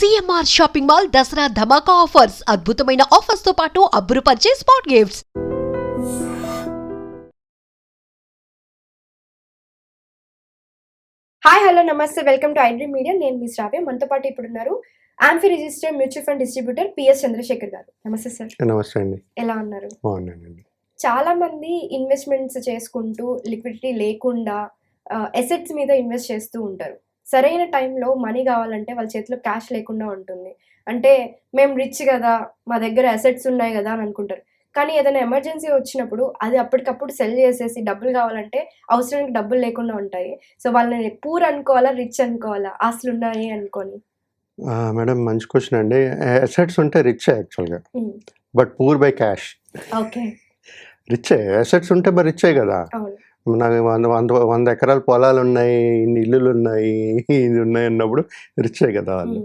CMR shopping mall Dasara ధమాకా offers అద్భుతమైన offers తో పాటు అబ్బురుపరిచే స్పాట్ గిఫ్ట్స్. హాయ్ హలో నమస్తే వెల్కమ్ టు ఐడ్రీమ్ మీడియా. నేను మీ శ్రావ్య. మనతో పాటు ఇప్పుడు ఉన్నారు AMFI registered mutual fund distributor P S Chandrasekhar గారు. నమస్తే సార్. నమస్తే అండి. ఎలా ఉన్నారు? బాగున్నానండి. చాలా మంది ఇన్వెస్ట్మెంట్స్ చేసుకుంటూ లిక్విడిటీ లేకుండా అసెట్స్ మీద ఇన్వెస్ట్ చేస్తూ ఉంటారు. సరైన టైంలో మనీ కావాలంటే వాళ్ళ చేతిలో క్యాష్ లేకుండా ఉంటుంది. అంటే మేము రిచ్ కదా, మా దగ్గర అసెట్స్ ఉన్నాయి కదా అని అనుకుంటారు. కానీ ఏదైనా ఎమర్జెన్సీ వచ్చినప్పుడు అది అప్పటికప్పుడు సెల్ చేసేసి డబ్బులు కావాలంటే అవసరానికి డబ్బులు లేకుండా ఉంటాయి. సో వాళ్ళని పూర్ అనుకోవాలా, రిచ్ అనుకోవాలా, ఆస్తులు ఉన్నాయి అనుకొని? మేడం, మంచి క్వశ్చన్ అండి. అసెట్స్ ఉంటే రిచ్ యాక్చువల్గా, but poor by cash. Okay. రిచే, అసెట్స్ ఉంటే మరి రిచ్చే కదా. అవును. నాకు 100 ఎకరాల పొలాలు ఉన్నాయి, ఇన్ని ఇల్లులు ఉన్నాయి, ఇది ఉన్నాయి అన్నప్పుడు రిచ్చే కదా వాళ్ళు.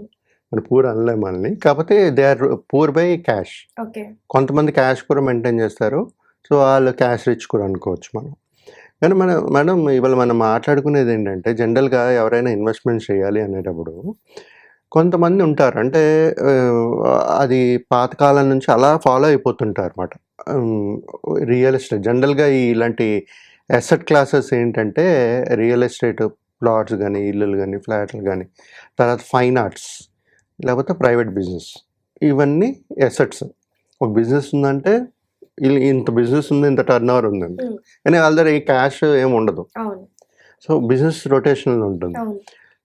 మన పూర్ అనలేము వాళ్ళని. కాకపోతే they are poor by cash. Okay. కొంతమంది క్యాష్ కూడా మెయింటైన్ చేస్తారు. సో వాళ్ళు క్యాష్ రిచ్ కూడా అనుకోవచ్చు మనం. కానీ మేడం ఇవాళ మనం మాట్లాడుకునేది ఏంటంటే, జనరల్గా ఎవరైనా ఇన్వెస్ట్మెంట్ చేయాలి అనేటప్పుడు కొంతమంది ఉంటారు. అంటే అది పాతకాలం నుంచి అలా ఫాలో అయిపోతుంటారు అన్నమాట. రియల్ ఎస్టేట్ జనరల్గా ఇలాంటి అసెట్ క్లాసెస్ ఏంటంటే, రియల్ ఎస్టేట్ ప్లాట్స్ కానీ, ఇల్లులు కానీ, ఫ్లాట్లు కానీ, తర్వాత ఫైన్ ఆర్ట్స్, లేకపోతే ప్రైవేట్ బిజినెస్, ఇవన్నీ అసెట్స్. ఒక బిజినెస్ ఉందంటే ఇంత బిజినెస్ ఉంది, ఇంత టర్న్ ఓవర్ ఉందండి, కానీ వాళ్ళ దగ్గర ఈ క్యాష్ ఏమి ఉండదు. సో బిజినెస్ రొటేషనల్ ఉంటుంది.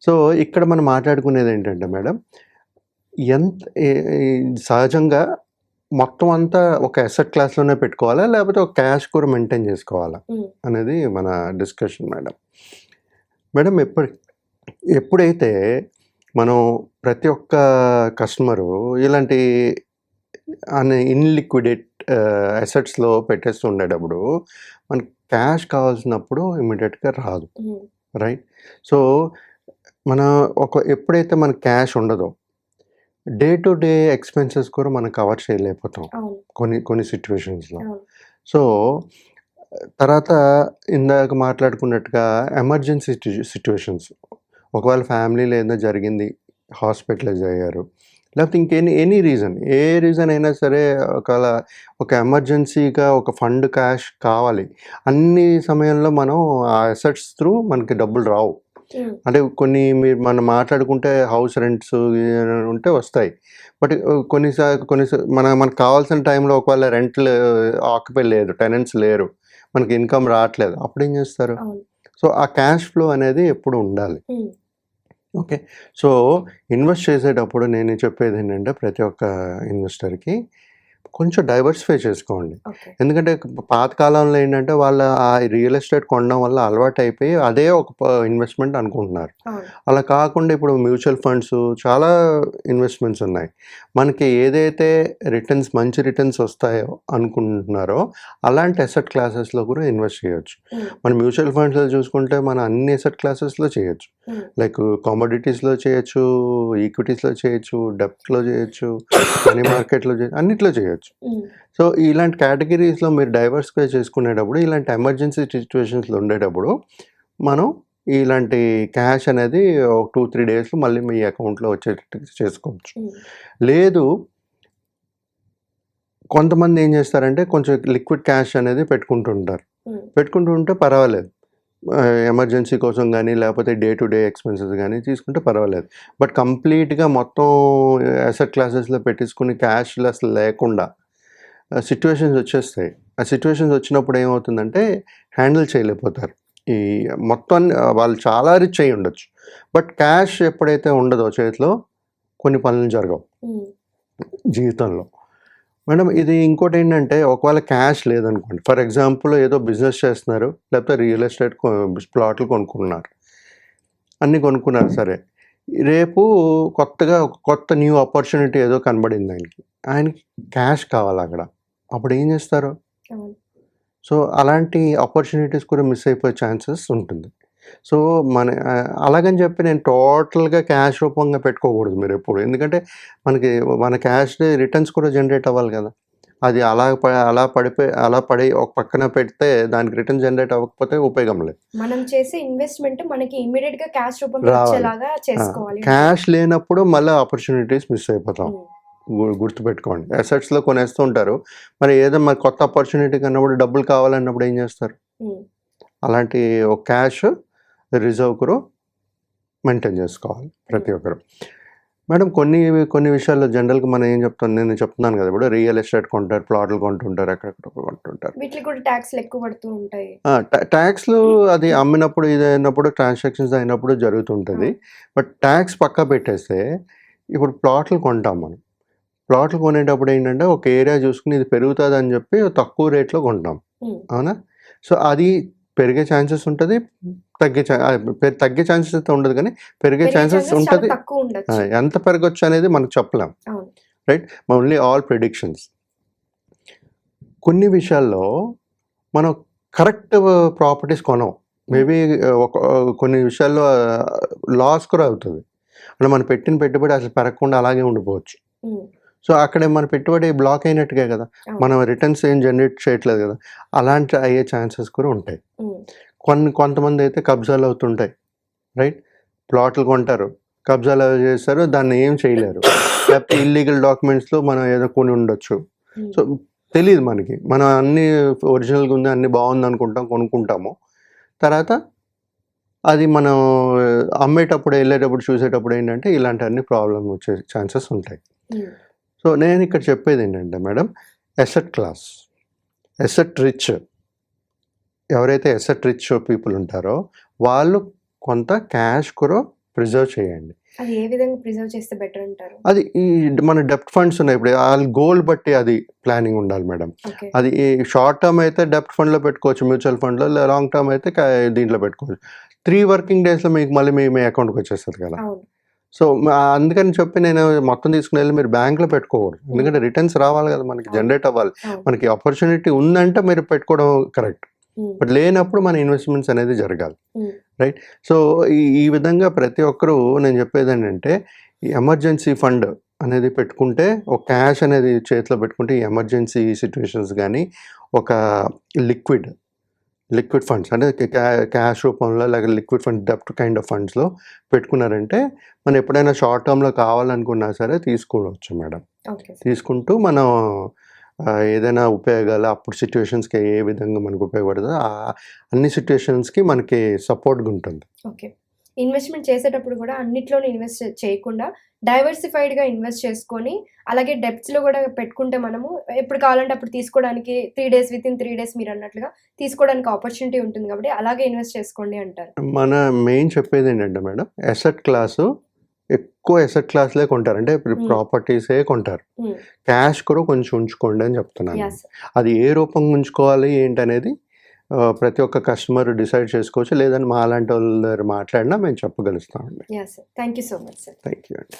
సో ఇక్కడ మనం మాట్లాడుకునేది ఏంటంటే మేడం, సహజంగా మొత్తం అంతా ఒక అసెట్ క్లాస్లోనే పెట్టుకోవాలా, లేకపోతే ఒక క్యాష్ కూడా మెయింటైన్ చేసుకోవాలా అనేది మన డిస్కషన్ మేడం. మేడం ఎప్పుడైతే మనం ప్రతి ఒక్క కస్టమరు ఇలాంటి ఇన్లిక్విడేట్ అసెట్స్లో పెట్టేస్తూ ఉండేటప్పుడు మనకి క్యాష్ కావాల్సినప్పుడు ఇమీడియట్గా రాదు, రైట్? సో ఎప్పుడైతే మనకి క్యాష్ ఉండదో, డే టు డే ఎక్స్పెన్సెస్ కూడా మనం కవర్ చేయలేకపోతాం కొన్ని సిచ్యువేషన్స్లో. సో తర్వాత ఇందాక మాట్లాడుకున్నట్టుగా ఎమర్జెన్సీ సిచ్యువేషన్స్, ఒకవేళ ఫ్యామిలీలో ఏదైనా జరిగింది, హాస్పిటలైజ్ అయ్యారు, లేకపోతే ఎనీ రీజన్, ఏ రీజన్ అయినా సరే, ఒకవేళ ఒక ఎమర్జెన్సీగా ఒక ఫండ్ క్యాష్ కావాలి, అన్ని సమయంలో మనం ఆ అసెట్స్ త్రూ మనకి డబ్బులు రావు. అంటే మనం మాట్లాడుకుంటే హౌస్ రెంట్స్ ఉంటే వస్తాయి, బట్ మనకు కావాల్సిన టైంలో ఒకవేళ రెంట్లు ఆక్యుపై లేదు, టెనెంట్స్ లేరు, మనకి ఇన్కమ్ రావట్లేదు, అప్పుడు ఏం చేస్తారు? సో ఆ క్యాష్ ఫ్లో అనేది ఎప్పుడు ఉండాలి. ఓకే. సో ఇన్వెస్ట్ చేసేటప్పుడు నేను చెప్పేది ఏంటంటే, ప్రతి ఒక్క ఇన్వెస్టర్కి కొంచెం డైవర్సిఫై చేసుకోండి. ఎందుకంటే పాతకాలంలో ఏంటంటే వాళ్ళ ఆ రియల్ ఎస్టేట్ కొనడం వల్ల అలవాటు అయిపోయి అదే ఒక ఇన్వెస్ట్మెంట్ అనుకుంటున్నారు. అలా కాకుండా ఇప్పుడు మ్యూచువల్ ఫండ్స్, చాలా ఇన్వెస్ట్మెంట్స్ ఉన్నాయి. మనకి ఏదైతే మంచి రిటర్న్స్ వస్తాయో అనుకుంటున్నారో అలాంటి అసెట్ క్లాసెస్లో కూడా ఇన్వెస్ట్ చేయొచ్చు. మన మ్యూచువల్ ఫండ్స్లో చూసుకుంటే మన అన్ని అసెట్ క్లాసెస్లో చేయొచ్చు. లైక్ కామోడిటీస్లో చేయొచ్చు, ఈక్విటీస్లో చేయొచ్చు, డెప్ట్లో చేయొచ్చు, మనీ మార్కెట్లో చేయొచ్చు, అన్నిట్లో చేయొచ్చు. సో ఇలాంటి కేటగిరీస్లో మీరు డైవర్సిఫై చేసుకునేటప్పుడు, ఇలాంటి ఎమర్జెన్సీ సిచ్యువేషన్స్లో ఉండేటప్పుడు మనం ఇలాంటి క్యాష్ అనేది 2-3 డేస్లో మళ్ళీ మీ అకౌంట్లో వచ్చేటట్టు చేసుకోవచ్చు. లేదు, కొంతమంది ఏం చేస్తారంటే కొంచెం లిక్విడ్ క్యాష్ అనేది పెట్టుకుంటుంటే పర్వాలేదు, ఎమర్జెన్సీ కోసం కానీ, లేకపోతే డే టు డే ఎక్స్పెన్సెస్ కానీ తీసుకుంటే పర్వాలేదు. బట్ కంప్లీట్గా మొత్తం అసెట్ క్లాసెస్లో పెట్టేసుకుని క్యాష్ అసలు లేకుండా సిచ్యువేషన్స్ వచ్చేస్తాయి. ఆ సిచ్యువేషన్స్ వచ్చినప్పుడు ఏమవుతుందంటే హ్యాండిల్ చేయలేకపోతారు. ఈ మొత్తం వాళ్ళు చాలా రిచ్ అయి ఉండొచ్చు, బట్ క్యాష్ ఎప్పుడైతే ఉండదో చేతిలో, కొన్ని పనులు జరగవు జీవితంలో. మేడం ఇది ఇంకోటి ఏంటంటే, ఒకవేళ క్యాష్ లేదనుకోండి, ఫర్ ఎగ్జాంపుల్ ఏదో బిజినెస్ చేస్తున్నారు, లేకపోతే రియల్ ఎస్టేట్ ప్లాట్లు అన్నీ కొనుక్కున్నారు, సరే, రేపు కొత్తగా కొత్త న్యూ ఆపర్చునిటీ ఏదో కనబడింది ఆయనకి క్యాష్ కావాలి అక్కడ, అప్పుడు ఏం చేస్తారు? సో అలాంటి ఆపర్చునిటీస్ కూడా మిస్ అయిపోయే ఛాన్సెస్ ఉంటుంది. సో అలాగని చెప్పి నేను టోటల్గా క్యాష్ రూపంగా పెట్టుకోకూడదు మీరు ఎప్పుడు. ఎందుకంటే మన క్యాష్ రిటర్న్స్ కూడా జనరేట్ అవ్వాలి కదా. అది అలా పడి ఒక పక్కన పెడితే దానికి రిటర్న్ జనరేట్ అవ్వకపోతే ఉపయోగం లేదు. మనం చేసే ఇన్వెస్ట్మెంట్ మనకి ఇమ్మీడియట్ గా క్యాష్ రూపంలో రావాలి. వచ్చేలాగా చేసుకోవాలి. క్యాష్ లేనప్పుడు మళ్ళీ ఆపర్చునిటీస్ మిస్ అయిపోతాం. ఉమ్, గుర్తుపెట్టుకోండి. అసెట్స్లో కొనేస్తూ ఉంటారు, మరి ఏదో మరి కొత్త ఆపర్చునిటీ కన్నప్పుడు డబ్బులు కావాలన్నప్పుడు ఏం చేస్తారు? ఉమ్, అలాంటి ఒక క్యాష్ రిజర్వ్ కూడా మెయింటైన్ చేసుకోవాలి ప్రతి ఒక్కరు. మేడం కొన్ని విషయాల్లో జనరల్గా మనం ఏం చెప్తాను, నేను చెప్తున్నాను కదా, ఇప్పుడు రియల్ ఎస్టేట్ కొంటారు, ప్లాట్లు కొంటుంటారు, ఎక్కడెక్కడ కొంటుంటారు. వీటికి కూడా ట్యాక్స్లు ఎక్కువ పడుతూ ఉంటాయి. ట్యాక్స్లు అది అమ్మినప్పుడు ఇది అయినప్పుడు ట్రాన్సాక్షన్స్ అయినప్పుడు జరుగుతుంటుంది. బట్ ట్యాక్స్ పక్కా పెట్టేస్తే ఇప్పుడు ప్లాట్లు కొంటాం మనం. ప్లాట్లు కొనేటప్పుడు ఏంటంటే ఒక ఏరియా చూసుకుని ఇది పెరుగుతుంది అని చెప్పి తక్కువ రేట్లో కొంటాం, ఉమ్, అవునా? సో అది పెరిగే ఛాన్సెస్ ఉంటుంది, తగ్గే ఛాన్సెస్ అయితే ఉండదు, కానీ పెరిగే ఛాన్సెస్ చాలా ఉంటుంది. తక్కువ ఉండొచ్చు. ఎంత పెరగచ్చు అనేది మనకు చెప్పలేం, అవును. రైట్? Only all predictions. కొన్ని విషయాల్లో మనం కరెక్ట్ ప్రాపర్టీస్ కొనం, మేబీ కొన్ని విషయాల్లో లాస్ కూడా అవుతుంది. అంటే మనం పెట్టిన పెట్టుబడి అసలు పెరగకుండా అలాగే ఉండిపోవచ్చు. ఉమ్, సో అక్కడే మన పెట్టుబడి బ్లాక్ అయినట్టుగా కదా, అవును. మనం రిటర్న్స్ ఏం జనరేట్ చేయట్లేదు కదా, అలాంటి అయ్యే ఛాన్సెస్ కూడా ఉంటాయి. ఉమ్, కొంతమంది అయితే కబ్జాలు అవుతుంటాయి, రైట్? ప్లాట్లు కొంటారు, కబ్జాలు చేస్తారు, దాన్ని ఏం చేయలేరు, లేకపోతే ఇల్లీగల్ డాక్యుమెంట్స్లో మనం ఏదో కొని ఉండొచ్చు. ఉమ్, సో తెలియదు మనకి, మనం అన్నీ ఒరిజినల్గా ఉంది, అన్నీ బాగుంది అనుకుంటాం, కొనుక్కుంటాము. తర్వాత అది మనం అమ్మేటప్పుడు వెళ్ళేటప్పుడు చూసేటప్పుడు ఏంటంటే ఇలాంటి ప్రాబ్లమ్ వచ్చే ఛాన్సెస్ ఉంటాయి. ఉమ్, సో నేను ఇక్కడ చెప్పేది ఏంటంటే madam, asset class, asset rich, ఎవరైతే ఎసెట్ రిచ్ పీపుల్ ఉంటారో వాళ్ళు కొంత క్యాష్ కూడా ప్రిజర్వ్ చేయండి. అది ఏ విధంగా ప్రిజర్వ్ చేస్తే బెటర్ అంటారు? అది ఈ మన డెప్ట్ ఫండ్స్ ఉన్నాయి, ఇప్పుడు వాళ్ళ గోల్ బట్టి అది ప్లానింగ్ ఉండాలి మేడం. ఓకే. అది షార్ట్ టర్మ్ అయితే డెప్ట్ ఫండ్లో పెట్టుకోవచ్చు, మ్యూచువల్ ఫండ్లో, లాంగ్ టర్మ్ అయితే దీంట్లో పెట్టుకోవచ్చు. 3 వర్కింగ్ డేస్లో మీకు మళ్ళీ మీ అకౌంట్కి వచ్చేస్తుంది కదా. అవును. సో అందుకని చెప్పి నేను మొత్తం తీసుకుని వెళ్ళి మీరు బ్యాంక్లో పెట్టుకోకూడదు, ఎందుకంటే రిటర్న్స్ రావాలి కదా, మనకి జనరేట్ అవ్వాలి. అవును. మనకి ఆపర్చునిటీ ఉందంటే మీరు పెట్టుకోవడం కరెక్ట్, ఉమ్, బట్ లేనప్పుడు మన ఇన్వెస్ట్మెంట్స్ అనేది జరగాలి, ఉమ్, రైట్? సో ఈ విధంగా ప్రతి ఒక్కరూ నేను చెప్పేది ఏంటంటే ఈ ఎమర్జెన్సీ ఫండ్ అనేది పెట్టుకుంటే, ఒక క్యాష్ అనేది చేతిలో పెట్టుకుంటే ఈ ఎమర్జెన్సీ సిచ్యువేషన్స్ కానీ ఒక లిక్విడ్ ఫండ్స్ అంటే క్యాష్ రూపంలో లేక లిక్విడ్ ఫండ్ డెప్ట్ కైండ్ ఆఫ్ ఫండ్స్లో పెట్టుకున్నారంటే మనం ఎప్పుడైనా షార్ట్ టర్మ్లో కావాలనుకున్నా సరే తీసుకోవచ్చు మేడం. ఓకే. తీసుకుంటూ మనం ఏదైనా ఉపయోగాలు అప్పుడు సిచ్యువేషన్స్కి ఏ విధంగా మనకు ఉపయోగపడుతుందో అన్ని సిచ్యువేషన్స్కి మనకి సపోర్ట్గా ఉంటుంది. ఓకే. ఇన్వెస్ట్మెంట్ చేసేటప్పుడు కూడా అన్నిట్లోనూ ఇన్వెస్ట్ చేయకుండా డైవర్సిఫైడ్గా ఇన్వెస్ట్ చేసుకొని, అలాగే డెప్త్స్లో కూడా పెట్టుకుంటే మనము ఎప్పుడు కావాలంటే అప్పుడు తీసుకోవడానికి 3 డేస్ వితిన్ 3 డేస్ మీరు అన్నట్లుగా తీసుకోవడానికి ఆపర్చునిటీ ఉంటుంది కాబట్టి అలాగే ఇన్వెస్ట్ చేసుకోండి అంటారు. మన మెయిన్ చెప్పేది ఏంటంటే మేడం, ఎసెట్ క్లాసు ఎక్కువ ఎసెట్ క్లాస్లే కొంటారు, అంటే ప్రాపర్టీసే కొంటారు. క్యాష్ కూడా కొంచెం ఉంచుకోండి అని చెప్తున్నాను. యాస్. అది ఏ రూపంగా ఉంచుకోవాలి ఏంటనేది ప్రతి ఒక్క కస్టమర్ డిసైడ్ చేసుకోవచ్చు, లేదని మా అలాంటి వాళ్ళ దగ్గర మాట్లాడినా మేము చెప్పగలుగుతామండి. Yes sir. Thank you so much sir. Thank you అండి.